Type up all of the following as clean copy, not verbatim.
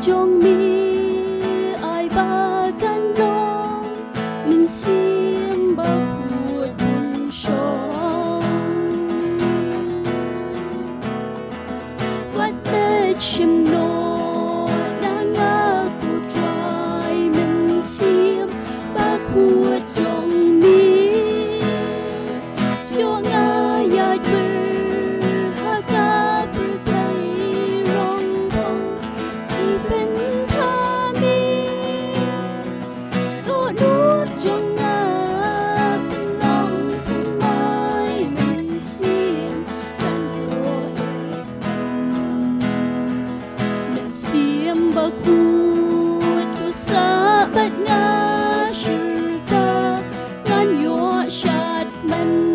trong mi ai ba căn long mình xiêm ba khuất buồn sông quát tê chim nô đã ngã cô trai mình xiêm ba khuất trong mi yo ngã ya ha ca bơ thấy rong rong thì bên tha mi đôi nút trong ngã từng lòng thương mai mình xiêm đang yo mình xiêm ba khuất cô sa bát ngã sư ta ngàn yo chát mình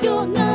you're not